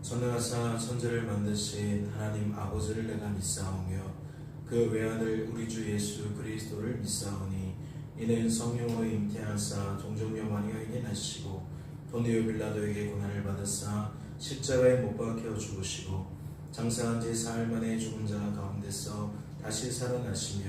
전능하사 천지를 만드신 하나님 아버지를 내가 믿사오며 그 외아들 우리 주 예수 그리스도를 믿사오니 이는 성령으로 잉태하사 동정녀 마리아에게 나시고 본디오 빌라도에게 고난을 받으사 십자가에 못 박혀 죽으시고 장사한 지 사흘 만에 죽은 자 가운데서 다시 살아나시며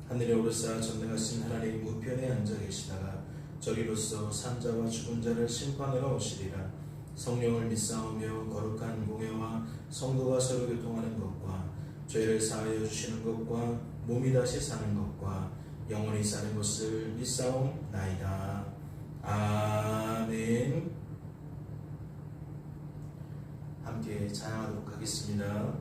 하늘에 오르사 전능하신 하나님 우편에 앉아 계시다가 저리로서 산자와 죽은 자를 심판하러 오시리라. 성령을 믿사오며 거룩한 공회와 성도가 서로 교통하는 것과 죄를 사하여 주시는 것과 몸이 다시 사는 것과 영원히 사는 것을 믿사옵나이다. 아멘. 함께 찬양하도록 하겠습니다.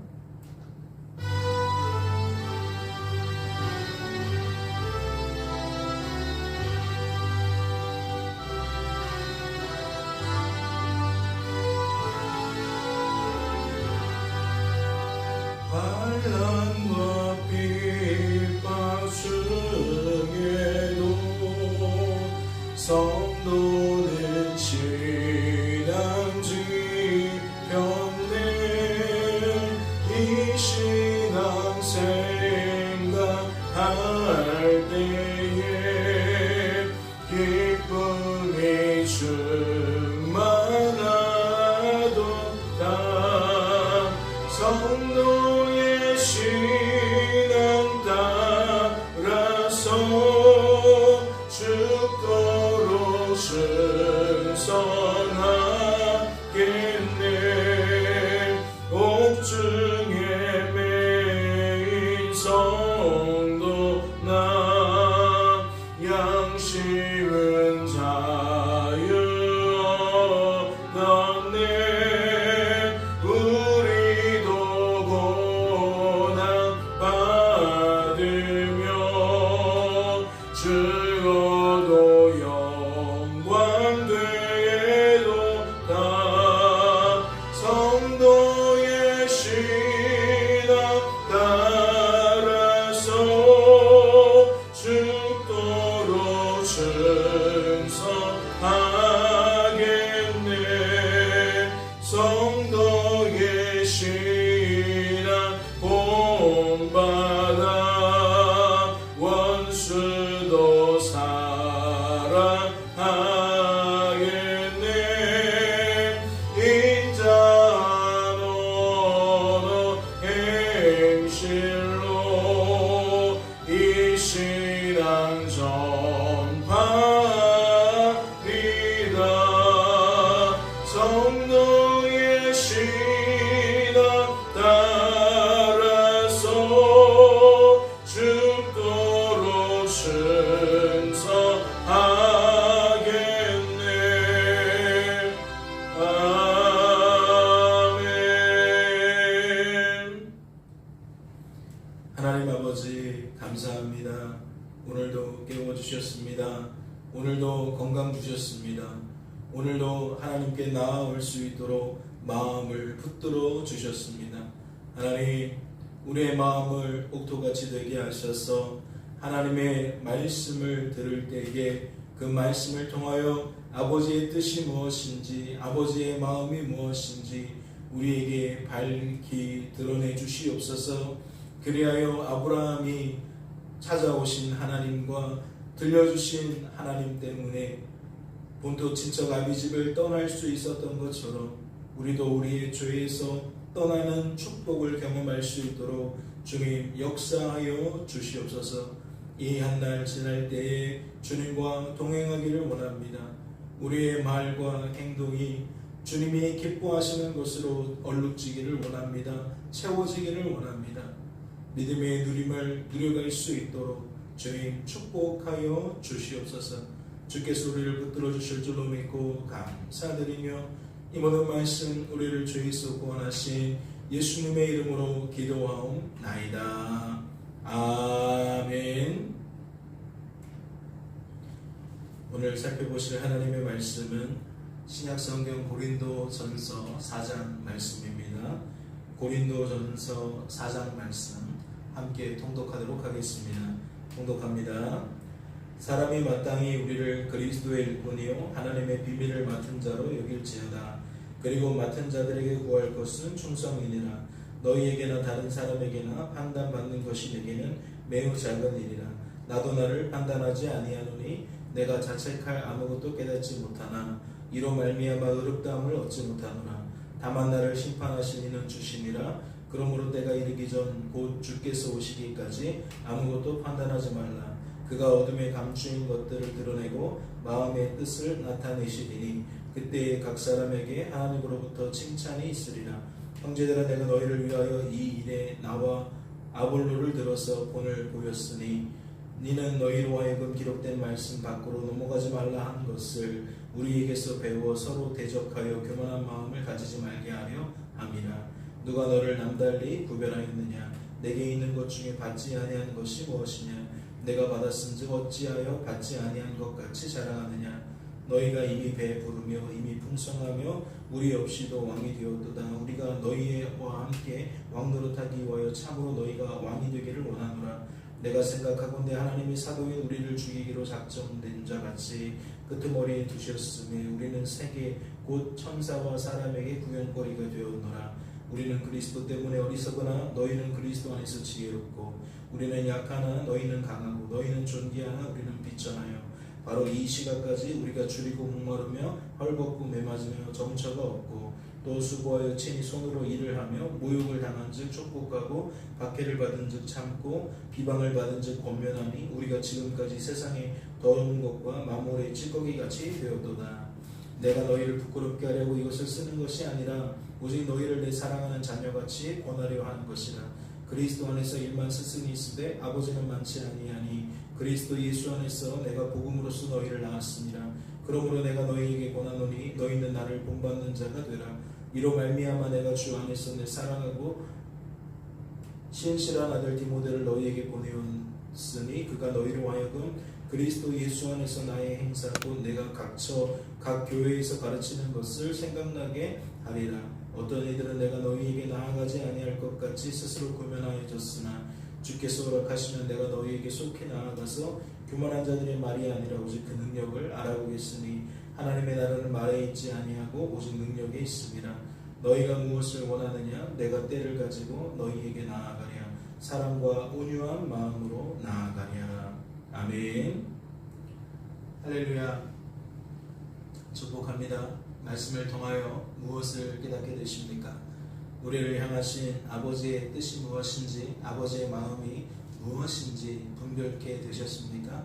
환난과 핍박 중에도 성도는 신앙지 평내 이 신앙 생각할 때에 기쁨이 충만하도다. 성도의 신앙 따라서 죽도록 승선하겠네. 옥중에 매인 성도 나 양심은 자유 얻었네. 우리도 고난 받으며 죽어도 영광 되도다. 성도의 신앙 따라서 죽도록 승선하겠네. 성도의 신앙 본받아 원수도 사랑하겠네. 인자한 언어 행실로 이 신앙 전파리다. 성도의 신앙 따라서 죽도록 승선하겠네. 아멘. 하나님 아버지 감사합니다. 오늘도 깨워주셨습니다. 오늘도 건강 주셨습니다. 오늘도 하나님께 나아올 수 있도록 마음을 붙들어 주셨습니다. 하나님, 우리의 마음을 옥토같이 되게 하셔서 하나님의 말씀을 들을 때에 그 말씀을 통하여 아버지의 뜻이 무엇인지, 아버지의 마음이 무엇인지 우리에게 밝히 드러내 주시옵소서. 그리하여 아브라함이 찾아오신 하나님과 들려주신 하나님 때문에 본토 친척 아비집을 떠날 수 있었던 것처럼 우리도 우리의 죄에서 떠나는 축복을 경험할 수 있도록 주님 역사하여 주시옵소서. 이 한 날 지날 때에 주님과 동행하기를 원합니다. 우리의 말과 행동이 주님이 기뻐하시는 것으로 얼룩지기를 원합니다. 채워지기를 원합니다. 믿음의 누림을 누려갈 수 있도록 주님 축복하여 주시옵소서. 주께서 우리를 붙들어 주실 줄로 믿고 감사드리며 이 모든 말씀 우리를 주 예수 구원하신 예수님의 이름으로 기도하옵나이다. 아멘. 오늘 살펴보실 하나님의 말씀은 신약성경 고린도전서 4장 말씀입니다. 고린도전서 4장 말씀 함께 통독하도록 하겠습니다. 통독합니다. 사람이 마땅히 우리를 그리스도의 일꾼이요 하나님의 비밀을 맡은 자로 여길지어다. 그리고 맡은 자들에게 구할 것은 충성이니라. 너희에게나 다른 사람에게나 판단받는 것이 내게는 매우 작은 일이라. 나도 나를 판단하지 아니하노니 내가 자책할 아무것도 깨닫지 못하나 이로 말미암아 의롭다함을 얻지 못하노라. 다만 나를 심판하신 이는 주시니라. 그러므로 때가 이르기 전 곧 주께서 오시기까지 아무것도 판단하지 말라. 그가 어둠에 감추인 것들을 드러내고 마음의 뜻을 나타내시리니 그때에 각 사람에게 하나님으로부터 칭찬이 있으리라. 형제들아, 내가 너희를 위하여 이 일에 나와 아볼로를 들어서 본을 보였으니 니는 너희로 하여금 기록된 말씀 밖으로 넘어가지 말라 한 것을 우리에게서 배워 서로 대적하여 교만한 마음을 가지지 말게 하려 함이라. 누가 너를 남달리 구별하였느냐? 내게 있는 것 중에 받지 아니한 것이 무엇이냐? 내가 받았은즉 어찌하여 받지 아니한 것 같이 자랑하느냐? 너희가 이미 배부르며 이미 풍성하며 우리 없이도 왕이 되었도다. 우리가 너희와 함께 왕노릇하기 위하여 참으로 너희가 왕이 되기를 원하노라. 내가 생각하건대 하나님이 사도인 우리를 죽이기로 작정된 자같이 끄트머리에 두셨으며 우리는 세계 곧 천사와 사람에게 구경거리가 되었노라. 우리는 그리스도 때문에 어리석으나 너희는 그리스도 안에서 지혜롭고 우리는 약하나 너희는 강하고 너희는 존귀하나 우리는 비천하여 바로 이 시각까지 우리가 줄이고 목마르며 헐벗고 매맞으며 정처가 없고 또 수고하여 친히 손으로 일을 하며 모욕을 당한즉 촉복하고 박해를 받은즉 참고 비방을 받은즉 권면하니 우리가 지금까지 세상에 더러운 것과 마물의 찌꺼기같이 되었도다. 내가 너희를 부끄럽게 하려고 이것을 쓰는 것이 아니라 오직 너희를 내 사랑하는 자녀같이 권하려 하는 것이라. 그리스도 안에서 일만 스승이 있으되 아버지는 많지 아니하니 그리스도 예수 안에서 내가 복음으로써 너희를 낳았으니라. 그러므로 내가 너희에게 권하노니 너희는 나를 본받는 자가 되라. 이로 말미암아 내가 주 안에서 내 사랑하고 신실한 아들 디모데를 너희에게 보내었으니 그가 너희로 하여금 그리스도 예수 안에서 나의 행사 곧 내가 각처 각 교회에서 가르치는 것을 생각나게 하리라. 어떤 이들은 내가 너희에게 나아가지 아니할 것 같이 스스로 고면하여졌으나 주께서 허락하시면 내가 너희에게 속히 나아가서 교만한 자들의 말이 아니라 오직 그 능력을 알아보겠으니 하나님의 나라는 말에 있지 아니하고 오직 능력에 있습니다. 너희가 무엇을 원하느냐? 내가 때를 가지고 너희에게 나아가랴. 사랑과 온유한 마음으로 나아가랴. 아멘. 할렐루야. 축복합니다. 말씀을 통하여 무엇을 깨닫게 되십니까? 우리를 향하신 아버지의 뜻이 무엇인지, 아버지의 마음이 무엇인지 분별케 되셨습니까?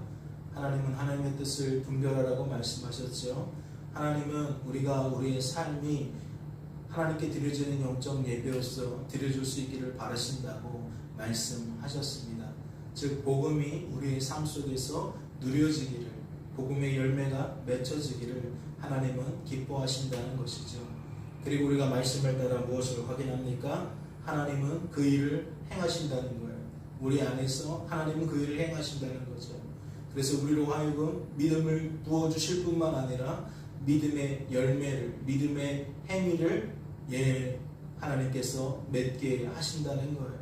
하나님은 하나님의 뜻을 분별하라고 말씀하셨죠. 하나님은 우리가 우리의 삶이 하나님께 드려지는 영적 예배로서 드려줄 수 있기를 바라신다고 말씀하셨습니다. 즉 복음이 우리의 삶 속에서 누려지기를, 복음의 열매가 맺혀지기를 하나님은 기뻐하신다는 것이죠. 그리고 우리가 말씀을 따라 무엇을 확인합니까? 하나님은 그 일을 행하신다는 거예요. 우리 안에서 하나님은 그 일을 행하신다는 거죠. 그래서 우리로 하여금 믿음을 부어주실 뿐만 아니라 믿음의 열매를, 믿음의 행위를 하나님께서 맺게 하신다는 거예요.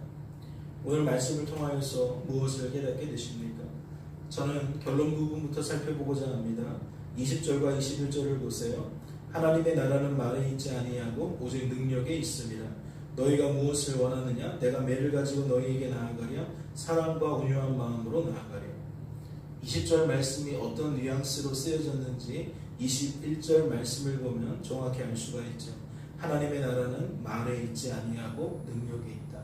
오늘 말씀을 통하여서 무엇을 깨닫게 되십니까? 저는 결론 부분부터 살펴보고자 합니다. 20절과 21절을 보세요. 하나님의 나라는 말에 있지 아니하고 오직 능력에 있습니다. 너희가 무엇을 원하느냐? 내가 매를 가지고 너희에게 나아가랴. 사랑과 온유한 마음으로 나아가랴. 20절 말씀이 어떤 뉘앙스로 쓰여졌는지 21절 말씀을 보면 정확히 알 수가 있죠. 하나님의 나라는 말에 있지 아니하고 능력에 있다.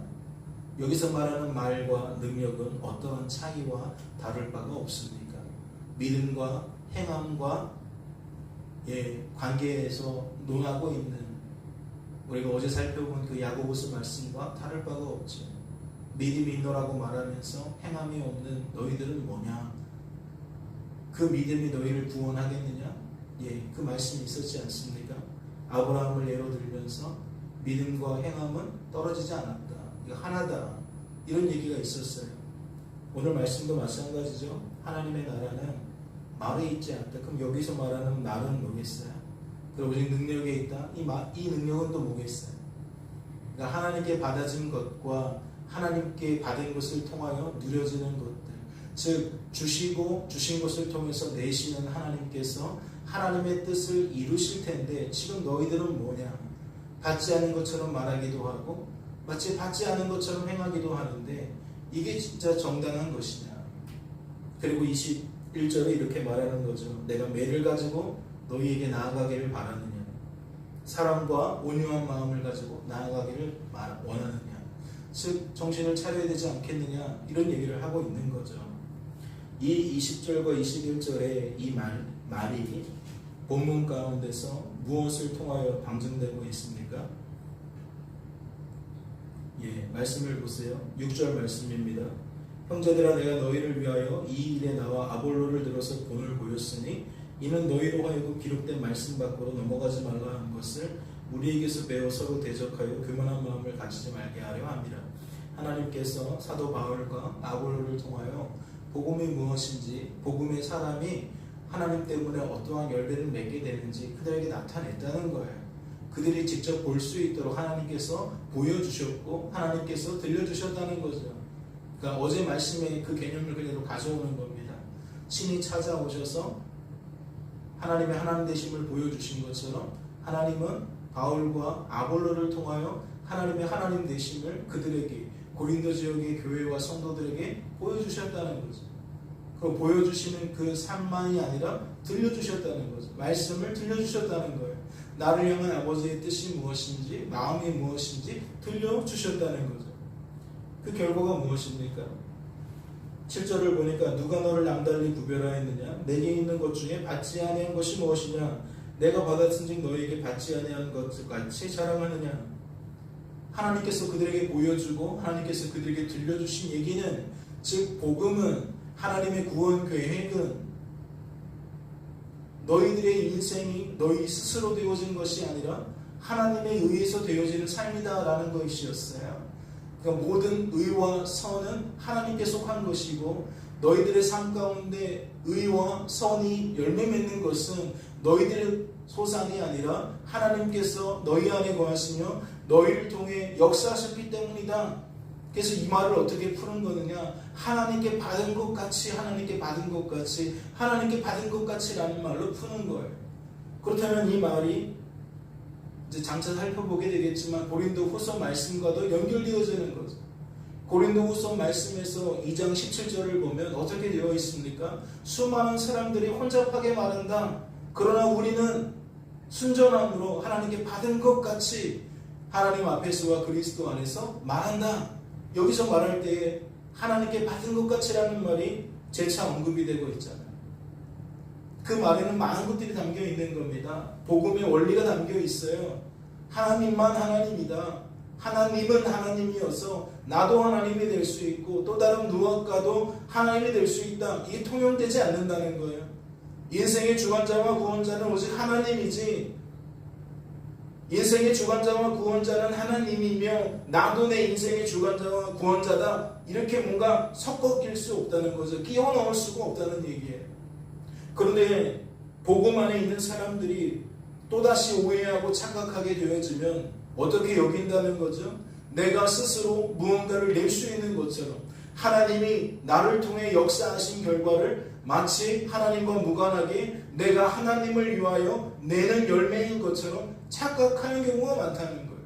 여기서 말하는 말과 능력은 어떠한 차이와 다를 바가 없습니까? 믿음과 행함과 관계에서 논하고 있는, 우리가 어제 살펴본 그 야고보서 말씀과 다를 바가 없죠. 믿음이 있노라고 말하면서 행함이 없는 너희들은 뭐냐? 그 믿음이 너희를 구원하겠느냐? 그 말씀이 있었지 않습니까? 아브라함을 예로 들면서 믿음과 행함은 떨어지지 않았다. 이거 하나다. 이런 얘기가 있었어요. 오늘 말씀도 마찬가지죠. 하나님의 나라는 말에 있지 않다. 그럼 여기서 말하는 말은 뭐겠어요? 그리고 오직 능력에 있다. 이 능력은 또 뭐겠어요? 그러니까 하나님께 받아진 것과 하나님께 받은 것을 통하여 누려지는 것들, 즉 주시고 주신 것을 통해서 내시는 하나님께서 하나님의 뜻을 이루실 텐데 지금 너희들은 뭐냐? 받지 않은 것처럼 말하기도 하고 마치 받지 않은 것처럼 행하기도 하는데 이게 진짜 정당한 것이냐? 그리고 21절에 이렇게 말하는 거죠. 내가 매를 가지고 너희에게 나아가기를 바라느냐? 사랑과 온유한 마음을 가지고 나아가기를 원하느냐? 즉 정신을 차려야 되지 않겠느냐? 이런 얘기를 하고 있는 거죠. 이 20절과 21절의 이 말이 본문 가운데서 무엇을 통하여 방증되고 있습니까? 말씀을 보세요. 6절 말씀입니다. 형제들아 내가 너희를 위하여 이 일에 나와 아볼로를 들어서 본을 보였으니 이는 너희로 하여금 기록된 말씀 밖으로 넘어가지 말라 한 것을 우리에게서 배워 서로 대적하여 교만한 마음을 가지지 말게 하려 합니다. 하나님께서 사도 바울과 아볼로를 통하여 복음이 무엇인지, 복음의 사람이 하나님 때문에 어떠한 열매를 맺게 되는지 그들에게 나타냈다는 거예요. 그들이 직접 볼 수 있도록 하나님께서 보여주셨고 하나님께서 들려주셨다는 거죠. 그러니까 어제 말씀에 그 개념을 그대로 가져오는 겁니다. 친히 찾아오셔서 하나님의 하나님 되심을 보여주신 것처럼 하나님은 바울과 아볼로를 통하여 하나님의 하나님 되심을 그들에게, 고린도 지역의 교회와 성도들에게 보여주셨다는 거죠. 그 보여주시는 그 삶만이 아니라 들려주셨다는 거죠. 말씀을 들려주셨다는 거예요. 나를 향한 아버지의 뜻이 무엇인지, 마음이 무엇인지 들려주셨다는 거죠. 그 결과가 무엇입니까? 7절을 보니까 누가 너를 남달리 구별하였느냐? 내게 있는 것 중에 받지 아니한 것이 무엇이냐? 내가 받았은즉 너에게 받지 아니한 것 같이 자랑하느냐? 하나님께서 그들에게 보여주고 하나님께서 그들에게 들려주신 얘기는, 즉 복음은, 하나님의 구원 계획은 너희들의 인생이 너희 스스로 되어진 것이 아니라 하나님에 의해서 되어지는 삶이다라는 것이었어요. 그러니까 모든 의와 선은 하나님께 속한 것이고 너희들의 삶 가운데 의와 선이 열매 맺는 것은 너희들의 소산이 아니라 하나님께서 너희 안에 거하시며 너희를 통해 역사하셨기 때문이다. 그래서 이 말을 어떻게 푸는 거느냐? 하나님께 받은 것 같이, 하나님께 받은 것 같이, 하나님께 받은 것 같이라는 말로 푸는 거예요. 그렇다면 이 말이 이제 장차 살펴보게 되겠지만 고린도 후서 말씀과도 연결되어지는 거죠. 고린도 후서 말씀에서 2장 17절을 보면 어떻게 되어 있습니까? 수많은 사람들이 혼잡하게 말한다. 그러나 우리는 순전함으로 하나님께 받은 것 같이 하나님 앞에서와 그리스도 안에서 말한다. 여기서 말할 때에 하나님께 받은 것 같이라는 말이 재차 언급이 되고 있잖아요. 그 말에는 많은 것들이 담겨 있는 겁니다. 복음의 원리가 담겨 있어요. 하나님만 하나님이다. 하나님은 하나님이어서 나도 하나님이 될 수 있고 또 다른 누군가도 하나님이 될 수 있다. 이게 통용되지 않는다는 거예요. 인생의 주관자와 구원자는 오직 하나님이지, 인생의 주관자와 구원자는 하나님이며 나도 내 인생의 주관자와 구원자다, 이렇게 뭔가 섞어 낄 수 없다는 거죠. 끼워 넣을 수가 없다는 얘기예요. 그런데 복음 안에 있는 사람들이 또다시 오해하고 착각하게 되어지면 어떻게 여긴다는 거죠? 내가 스스로 무언가를 낼 수 있는 것처럼 하나님이 나를 통해 역사하신 결과를 마치 하나님과 무관하게 내가 하나님을 위하여 내는 열매인 것처럼 착각하는 경우가 많다는 거예요.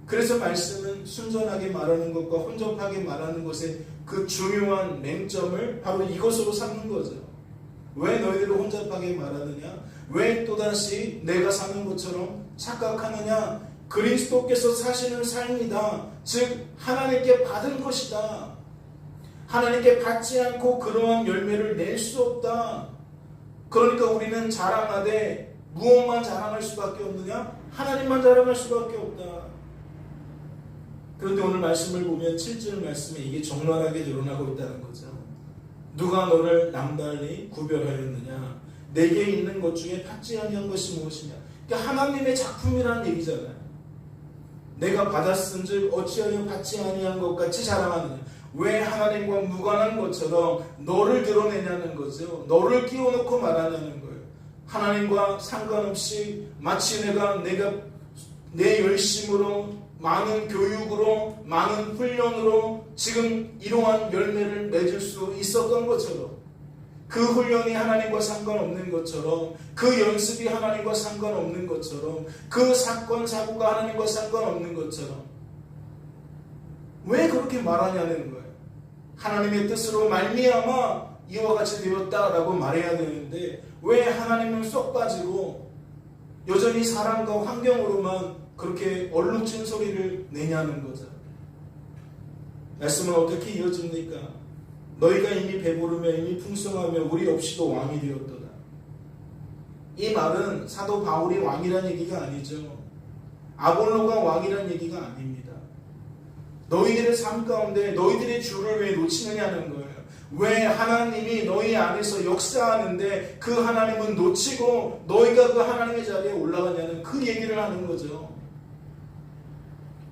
그래서 말씀은 순전하게 말하는 것과 혼잡하게 말하는 것의 그 중요한 맹점을 바로 이것으로 삼는 거죠. 왜 너희들을 혼잡하게 말하느냐? 왜 또다시 내가 사는 것처럼 착각하느냐? 그리스도께서 사시는 삶이다. 즉 하나님께 받은 것이다. 하나님께 받지 않고 그러한 열매를 낼 수 없다. 그러니까 우리는 자랑하되 무엇만 자랑할 수밖에 없느냐? 하나님만 자랑할 수밖에 없다. 그런데 오늘 말씀을 보면 7절 말씀에 이게 적나라하게 드러나고 있다는 거죠. 누가 너를 남달리 구별하였느냐? 내게 있는 것 중에 받지 아니한 것이 무엇이냐? 그러니까 하나님의 작품이라는 얘기잖아요. 내가 받았은즉 어찌하여 받지 아니한 것 같이 자랑하느냐? 왜 하나님과 무관한 것처럼 너를 드러내냐는 거죠. 너를 끼워놓고 말하냐는 거예요. 하나님과 상관없이 마치 내가 내 열심으로, 많은 교육으로, 많은 훈련으로 지금 이러한 열매를 맺을 수 있었던 것처럼, 그 훈련이 하나님과 상관없는 것처럼, 그 연습이 하나님과 상관없는 것처럼, 그 사건 사고가 하나님과 상관없는 것처럼 왜 그렇게 말하냐는 거예요. 하나님의 뜻으로 말미암아 이와 같이 되었다라고 말해야 되는데 왜 하나님을 쏙 빠지고 여전히 사람과 환경으로만 그렇게 얼룩진 소리를 내냐는 거죠. 말씀은 어떻게 이어집니까? 너희가 이미 배부르며 이미 풍성하며 우리 없이도 왕이 되었도다. 이 말은 사도 바울이 왕이란 얘기가 아니죠. 아볼로가 왕이란 얘기가 아닙니다. 너희들의 삶 가운데 너희들의 주를 왜 놓치느냐는 거예요. 왜 하나님이 너희 안에서 역사하는데 그 하나님은 놓치고 너희가 그 하나님의 자리에 올라가냐는 그 얘기를 하는 거죠.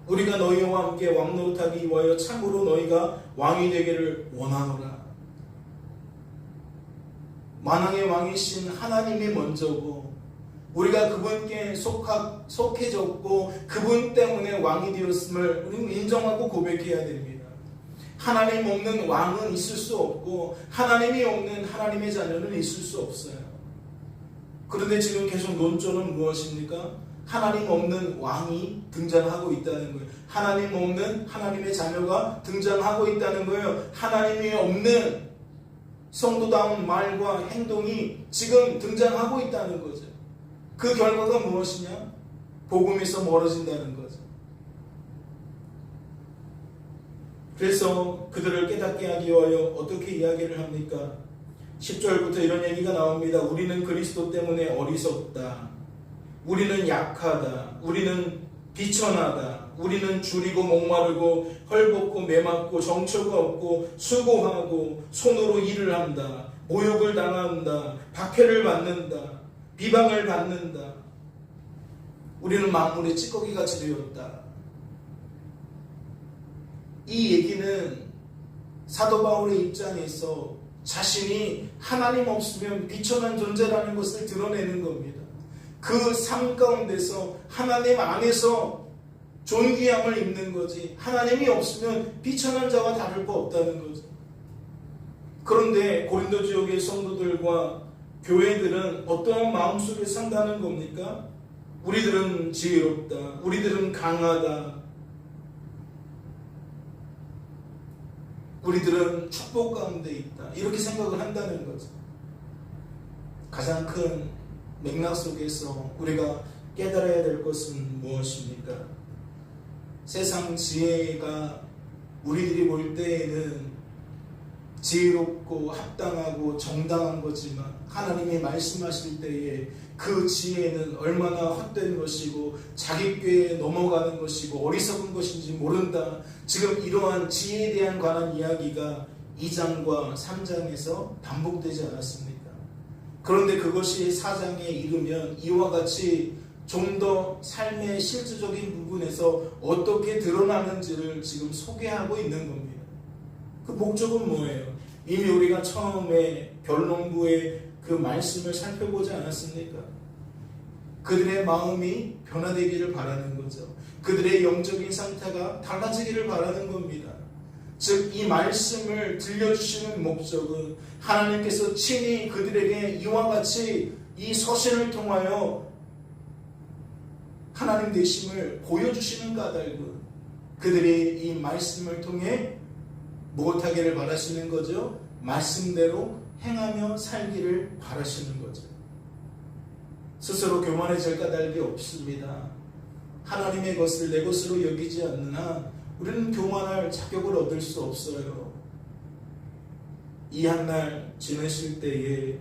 우리가 너희와 함께 왕노릇하기 위하여 참으로 너희가 왕이 되기를 원하노라. 만왕의 왕이신 하나님이 먼저고 우리가 그분께 속해졌고 그분 때문에 왕이 되었음을 우리는 인정하고 고백해야 됩니다. 하나님 없는 왕은 있을 수 없고 하나님이 없는 하나님의 자녀는 있을 수 없어요. 그런데 지금 계속 논조는 무엇입니까? 하나님 없는 왕이 등장하고 있다는 거예요. 하나님 없는 하나님의 자녀가 등장하고 있다는 거예요. 하나님이 없는 성도다운 말과 행동이 지금 등장하고 있다는 거죠. 그 결과가 무엇이냐? 복음에서 멀어진다는 거죠. 그래서 그들을 깨닫게 하기 위하여 어떻게 이야기를 합니까? 10절부터 이런 얘기가 나옵니다. 우리는 그리스도 때문에 어리석다. 우리는 약하다. 우리는 비천하다. 우리는 줄이고 목마르고 헐벗고 매맞고 정처가 없고 수고하고 손으로 일을 한다. 모욕을 당한다. 박해를 받는다. 비방을 받는다. 우리는 만물의 찌꺼기같이 되었다. 이 얘기는 사도 바울의 입장에서 자신이 하나님 없으면 비천한 존재라는 것을 드러내는 겁니다. 그 삶 가운데서 하나님 안에서 존귀함을 입는 거지 하나님이 없으면 비천한 자와 다를 바 없다는 거죠. 그런데 고린도 지역의 성도들과 교회들은 어떠한 마음속에 산다는 겁니까? 우리들은 지혜롭다. 우리들은 강하다. 우리들은 축복 가운데 있다. 이렇게 생각을 한다는 거죠. 가장 큰 맥락 속에서 우리가 깨달아야 될 것은 무엇입니까? 세상 지혜가 우리들이 볼 때에는 지혜롭고 합당하고 정당한 거지만 하나님이 말씀하실 때에 그 지혜는 얼마나 헛된 것이고 자기 꾀에 넘어가는 것이고 어리석은 것인지 모른다. 지금 이러한 지혜에 대한 관한 이야기가 2장과 3장에서 반복되지 않았습니까? 그런데 그것이 4장에 이르면 이와 같이 좀 더 삶의 실질적인 부분에서 어떻게 드러나는지를 지금 소개하고 있는 겁니다. 그 목적은 뭐예요? 이미 우리가 처음에 결론부에 그 말씀을 살펴보지 않았습니까? 그들의 마음이 변화되기를 바라는 거죠. 그들의 영적인 상태가 달라지기를 바라는 겁니다. 즉 이 말씀을 들려주시는 목적은 하나님께서 친히 그들에게 이와 같이 이 서신을 통하여 하나님 되심을 보여주시는 까닭은 그들이 이 말씀을 통해 무엇하기를 바라시는 거죠? 말씀대로 행하며 살기를 바라시는 거죠. 스스로 교만해질 까닭이 없습니다. 하나님의 것을 내 것으로 여기지 않는 한 우리는 교만할 자격을 얻을 수 없어요. 이 한날 지내실 때에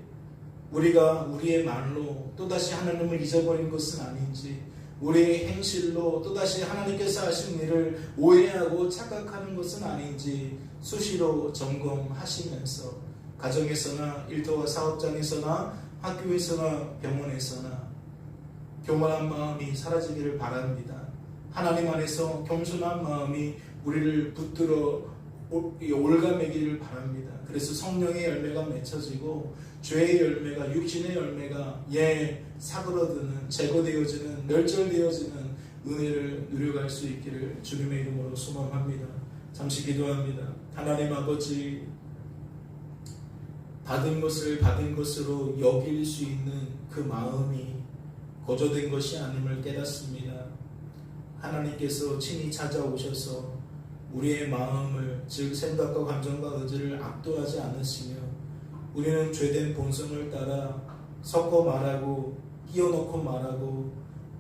우리가 우리의 말로 또다시 하나님을 잊어버린 것은 아닌지, 우리의 행실로 또다시 하나님께서 하신 일을 오해하고 착각하는 것은 아닌지 수시로 점검하시면서 가정에서나 일터와 사업장에서나 학교에서나 병원에서나 교만한 마음이 사라지기를 바랍니다. 하나님 안에서 겸손한 마음이 우리를 붙들어 올가매기를 바랍니다. 그래서 성령의 열매가 맺혀지고 죄의 열매가, 육신의 열매가 사그러드는, 제거되어지는, 멸절되어지는 은혜를 누려갈 수 있기를 주님의 이름으로 소망합니다. 잠시 기도합니다. 하나님 아버지, 받은 것을 받은 것으로 여길 수 있는 그 마음이 거저된 것이 아님을 깨닫습니다. 하나님께서 친히 찾아오셔서 우리의 마음을, 즉 생각과 감정과 의지를 압도하지 않으시며 우리는 죄된 본성을 따라 섞어 말하고 끼워넣고 말하고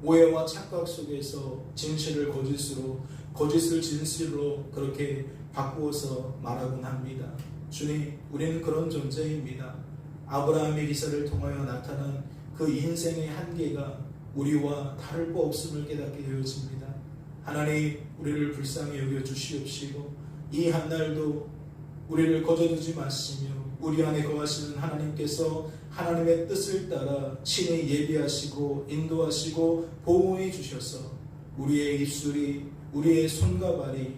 오해와 착각 속에서 진실을 거짓으로, 거짓을 진실로 그렇게 바꾸어서 말하곤 합니다. 주님, 우리는 그런 존재입니다. 아브라함의 기사를 통하여 나타난 그 인생의 한계가 우리와 다를 바 없음을 깨닫게 되어집니다. 하나님, 우리를 불쌍히 여겨 주시옵시고 이 한날도 우리를 거저두지 마시며 우리 안에 거하시는 하나님께서 하나님의 뜻을 따라 친히 예비하시고 인도하시고 보호해 주셔서 우리의 입술이, 우리의 손과 발이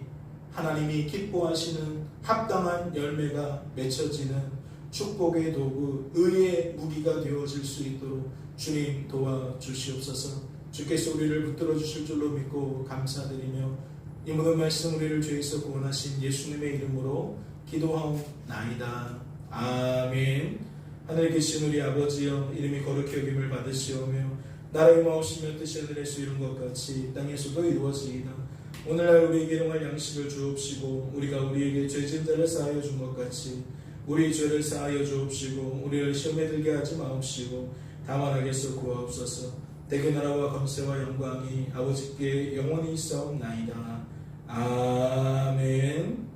하나님이 기뻐하시는 합당한 열매가 맺혀지는 축복의 도구, 의의 무기가 되어질 수 있도록 주님 도와주시옵소서. 주께서 우리를 붙들어 주실 줄로 믿고 감사드리며 이 모든 말씀 우리를 죄에서 구원하신 예수님의 이름으로 기도하옵나이다. 아멘. 하늘에 계신 우리 아버지여, 이름이 거룩히 여김을 받으시오며 나라의 마옵시며 뜻이 하늘에서 이룬 것 같이 땅에서도 이루어지이다. 오늘날 우리에게 일용할 양식을 주옵시고 우리가 우리에게 죄진 자를 사하여 준 것 같이 우리 죄를 사하여 주옵시고 우리를 시험에 들게 하지 마옵시고 다만 악에서 구하옵소서. 대개 나라와 권세와 영광이 아버지께 영원히 있사옵나이다. 아멘.